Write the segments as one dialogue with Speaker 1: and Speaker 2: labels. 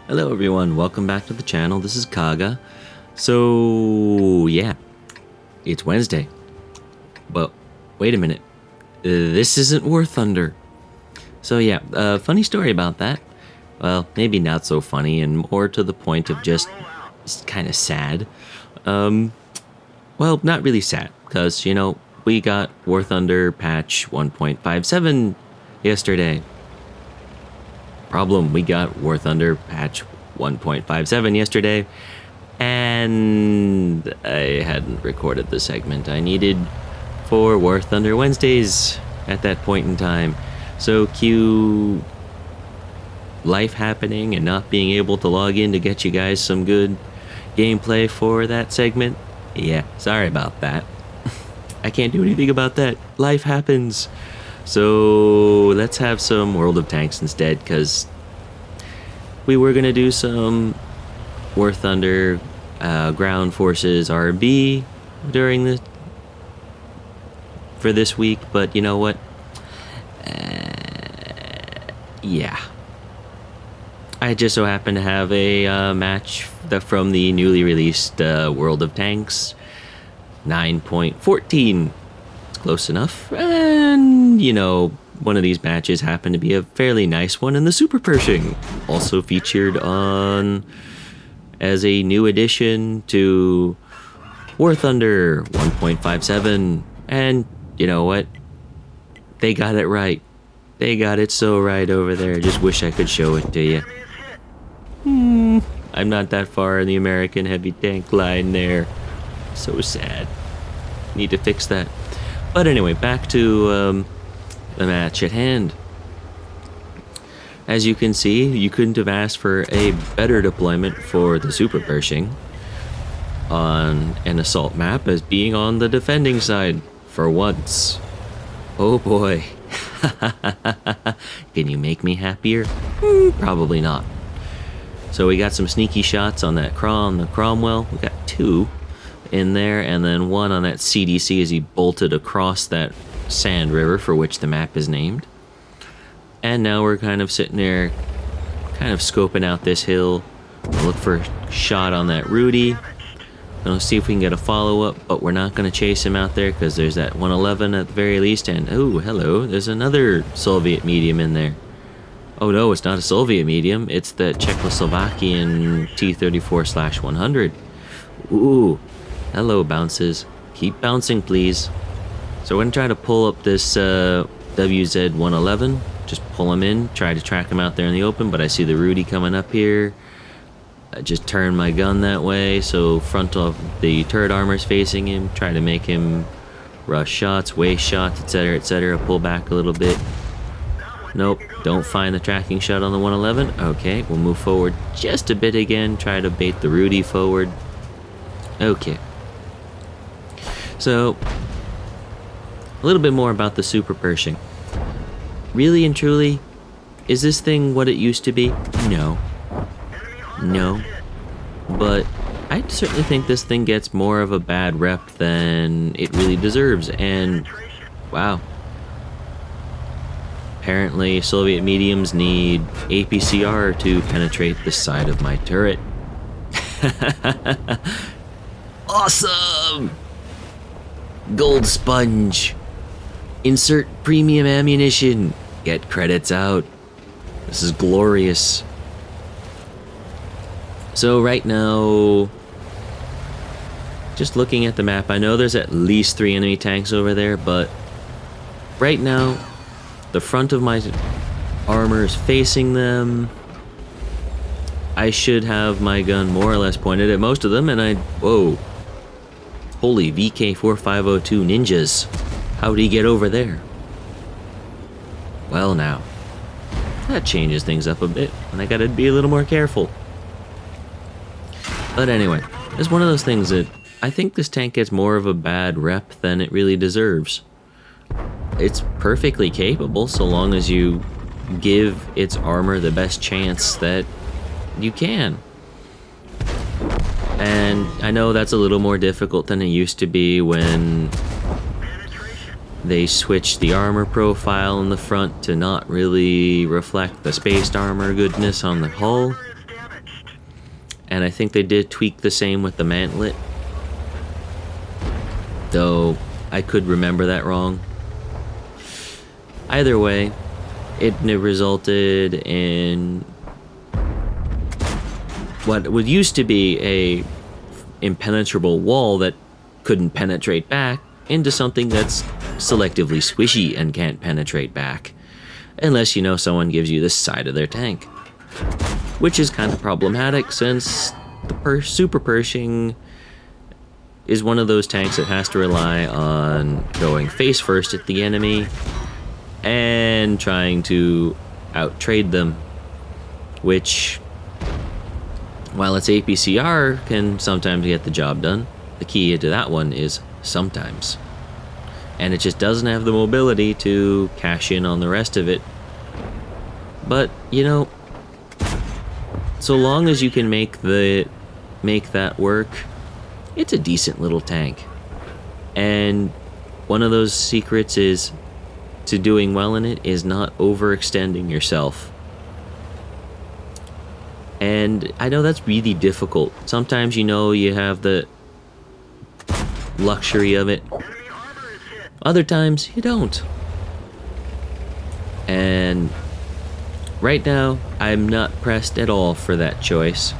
Speaker 1: Hello everyone, welcome back to the channel. This is Kaga. So, yeah, it's Wednesday. But, wait a minute. This isn't War Thunder. So yeah, funny story about that. Well, maybe not so funny and more to the point of just kind of sad. Well, not really sad, because, we got War Thunder patch 1.57 yesterday. Problem, we got War Thunder patch 1.57 yesterday, and I hadn't recorded the segment I needed for War Thunder Wednesdays at that point in time. So cue life happening and not being able to log in to get you guys some good gameplay for that segment. Yeah, sorry about that. I can't do anything about that. Life happens. So let's have some World of Tanks instead, because we were going to do some War Thunder Ground Forces RB for this week, but you know what? Yeah. I just so happen to have a match from the newly released World of Tanks 9.14. It's close enough. And, one of these matches happened to be a fairly nice one in the Super Pershing. Also featured as a new addition to War Thunder 1.57. And, you know what? They got it right. They got it so right over there. Just wish I could show it to you. I'm not that far in the American heavy tank line there. So sad. Need to fix that. But anyway, back to the match at hand. As you can see, you couldn't have asked for a better deployment for the Super Pershing on an assault map as being on the defending side for once. Oh boy. Can you make me happier? Probably not. So we got some sneaky shots on that the Cromwell. We got two in there, and then one on that CDC as he bolted across that sand river for which the map is named. And now we're kind of sitting there, kind of scoping out this hill. We'll look for a shot on that Rudy. Gonna see if we can get a follow-up, but we're not gonna chase him out there because there's that 111 at the very least, and oh, hello, there's another Soviet medium in there. Oh no, it's not a Soviet medium, it's the Czechoslovakian T-34/100. Ooh, hello, bounces. Keep bouncing, please. So we're gonna try to pull up this WZ-111. Just pull him in, try to track him out there in the open, but I see the Rudy coming up here. I just turn my gun that way, so front of the turret armor's facing him. Try to make him rush shots, waste shots, etc., etc. Pull back a little bit. Nope, don't find the tracking shot on the 111. Okay, we'll move forward just a bit again. Try to bait the Rudy forward. Okay. So, a little bit more about the Super Pershing. Really and truly, is this thing what it used to be? No. No. But I certainly think this thing gets more of a bad rep than it really deserves. And, wow. Apparently, Soviet mediums need APCR to penetrate the side of my turret. Awesome! Gold sponge. Insert premium ammunition. Get credits out. This is glorious. So right now, just looking at the map, I know there's at least 3 enemy tanks over there, but right now, the front of my armor is facing them. I should have my gun more or less pointed at most of them, and whoa. Holy VK4502 ninjas. How'd he get over there? Well now, that changes things up a bit, and I gotta be a little more careful. But anyway, it's one of those things that I think this tank gets more of a bad rep than it really deserves. It's perfectly capable so long as you give its armor the best chance that you can. And I know that's a little more difficult than it used to be when they switched the armor profile in the front to not really reflect the spaced armor goodness on the hull. And I think they did tweak the same with the mantlet, though I could remember that wrong. Either way, it resulted in what would used to be a impenetrable wall that couldn't penetrate back into something that's selectively squishy and can't penetrate back, unless you know someone gives you the side of their tank. Which is kind of problematic since the Super Pershing is one of those tanks that has to rely on going face first at the enemy and trying to out-trade them, which, while its APCR can sometimes get the job done, the key to that one is sometimes. And it just doesn't have the mobility to cash in on the rest of it. But, you know, so long as you can make that work, it's a decent little tank. And one of those secrets is to doing well in it is not overextending yourself. And I know that's really difficult. Sometimes you know you have the luxury of it. Other times you don't. And right now, I'm not pressed at all for that choice.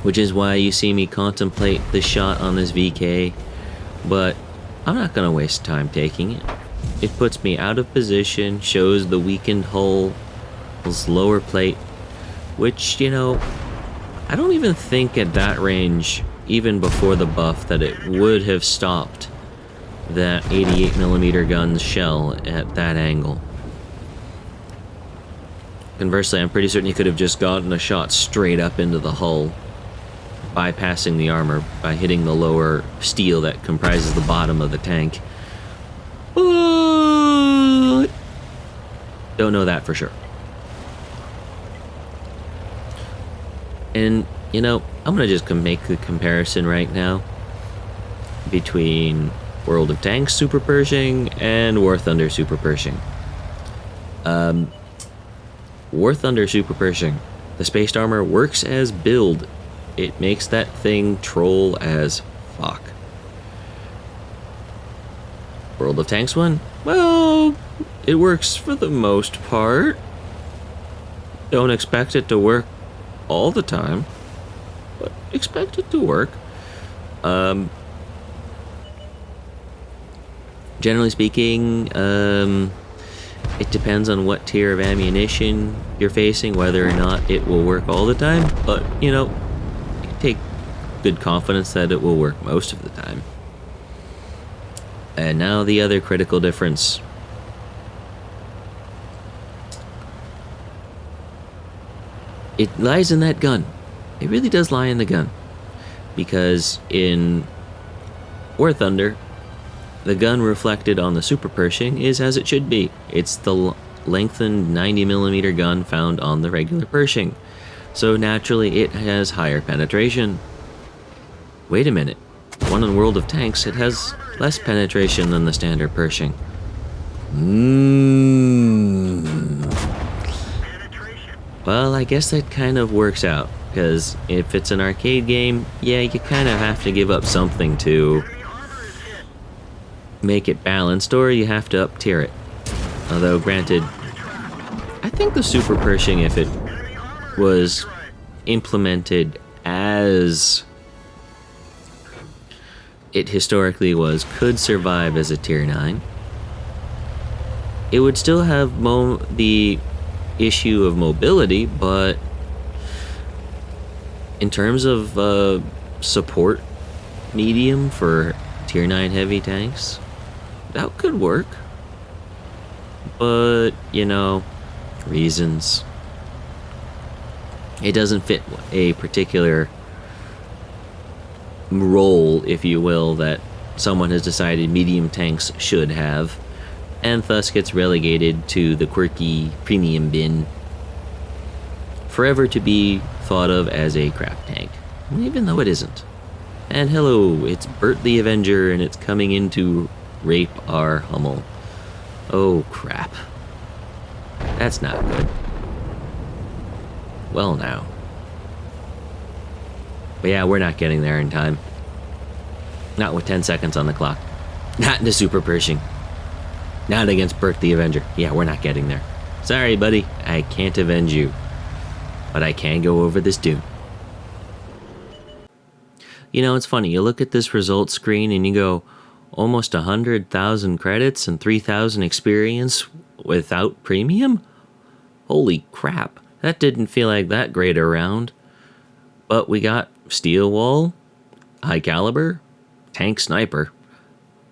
Speaker 1: Which is why you see me contemplate the shot on this VK. But I'm not going to waste time taking it. It puts me out of position, shows the weakened hull's lower plate. Which, you know, I don't even think at that range, even before the buff, that it would have stopped that 88mm gun's shell at that angle. Conversely, I'm pretty certain you could have just gotten a shot straight up into the hull, bypassing the armor by hitting the lower steel that comprises the bottom of the tank. But don't know that for sure. And, you know, I'm going to just make the comparison right now between World of Tanks Super Pershing and War Thunder Super Pershing. War Thunder Super Pershing, the spaced armor works as build. It makes that thing troll as fuck. World of Tanks one, well, it works for the most part. Don't expect it to work all the time, but expect it to work. Generally speaking, it depends on what tier of ammunition you're facing, whether or not it will work all the time, but, you know, you can take good confidence that it will work most of the time. And now the other critical difference. It lies in that gun. It really does lie in the gun. Because in War Thunder, the gun reflected on the Super Pershing is as it should be. It's the lengthened 90mm gun found on the regular Pershing. So naturally it has higher penetration. Wait a minute. One in World of Tanks, it has less penetration than the standard Pershing. Well, I guess that kind of works out, because if it's an arcade game, yeah, you kind of have to give up something to make it balanced, or you have to up tier it. Although, granted, I think the Super Pershing, if it was implemented as it historically was, could survive as a tier 9. It would still have the issue of mobility, but in terms of support medium for tier 9 heavy tanks, that could work. But, you know, reasons. It doesn't fit a particular role, if you will, that someone has decided medium tanks should have, and thus gets relegated to the quirky premium bin, forever to be thought of as a crap tank, even though it isn't. And hello, it's Bert the Avenger, and it's coming in to rape our Hummel. Oh crap. That's not good. Well now. But yeah, we're not getting there in time. Not with 10 seconds on the clock. Not into Super Pershing. Not against Bert the Avenger. Yeah, we're not getting there. Sorry, buddy. I can't avenge you. But I can go over this dune. You know, it's funny. You look at this results screen and you go, almost 100,000 credits and 3,000 experience without premium? Holy crap. That didn't feel like that great a round. But we got Steel Wall, High Caliber, Tank Sniper,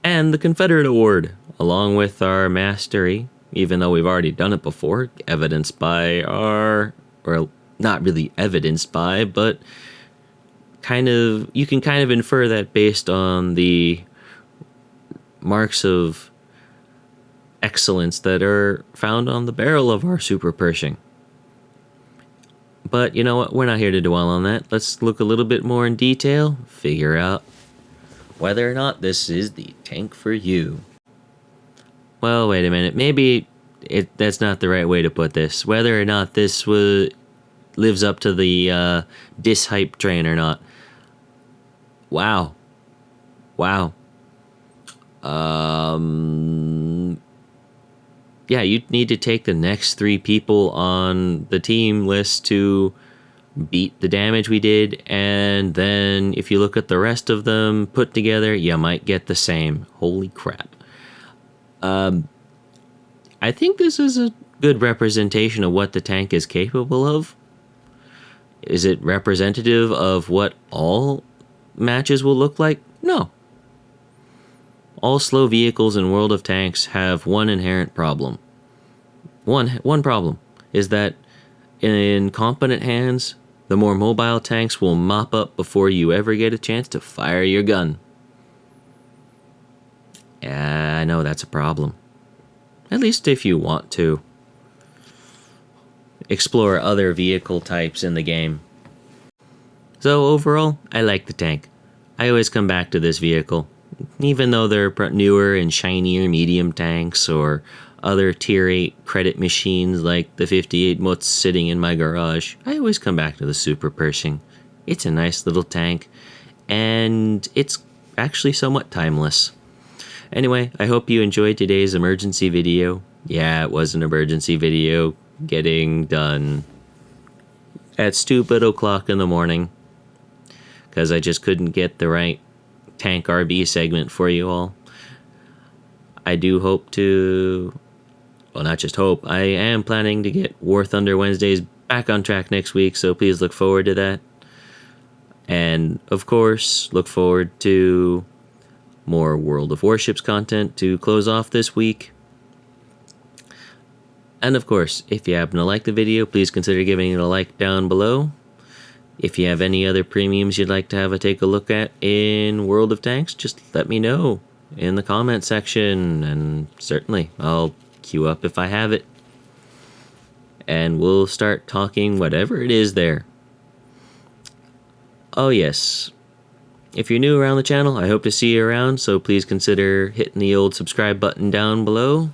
Speaker 1: and the Confederate Award, along with our Mastery, even though we've already done it before, evidenced by our, or not really evidenced by, but you can kind of infer that based on the marks of excellence that are found on the barrel of our Super Pershing. But you know what? We're not here to dwell on that. Let's look a little bit more in detail, figure out whether or not this is the tank for you. Well, wait a minute. Maybe that's not the right way to put this. Whether or not this lives up to the dis-hype train or not. Wow. Yeah, you need to take the next 3 people on the team list to beat the damage we did, and then if you look at the rest of them put together, you might get the same. Holy crap. I think this is a good representation of what the tank is capable of. Is it representative of what all matches will look like? No. All slow vehicles in World of Tanks have one inherent problem. One problem is that in competent hands, the more mobile tanks will mop up before you ever get a chance to fire your gun. Yeah, I know that's a problem. At least if you want to explore other vehicle types in the game. So overall, I like the tank. I always come back to this vehicle. Even though they're newer and shinier medium tanks or other tier 8 credit machines like the 58 Mutz sitting in my garage, I always come back to the Super Pershing. It's a nice little tank, and it's actually somewhat timeless. Anyway, I hope you enjoyed today's emergency video. Yeah, it was an emergency video getting done at stupid o'clock in the morning because I just couldn't get the right tank RB segment for you all. I do hope to, well, not just hope, I am planning to get War Thunder Wednesdays back on track next week, so please look forward to that. And of course, look forward to more World of Warships content to close off this week. And of course, if you happen to like the video, please consider giving it a like down below. If you have any other premiums you'd like to have a take a look at in World of Tanks, just let me know in the comment section, and certainly I'll queue up if I have it. And we'll start talking whatever it is there. Oh yes, if you're new around the channel, I hope to see you around, so please consider hitting the old subscribe button down below.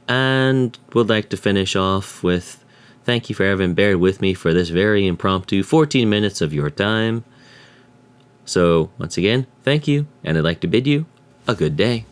Speaker 1: And would like to finish off with thank you for having bared with me for this very impromptu 14 minutes of your time. So once again, thank you, and I'd like to bid you a good day.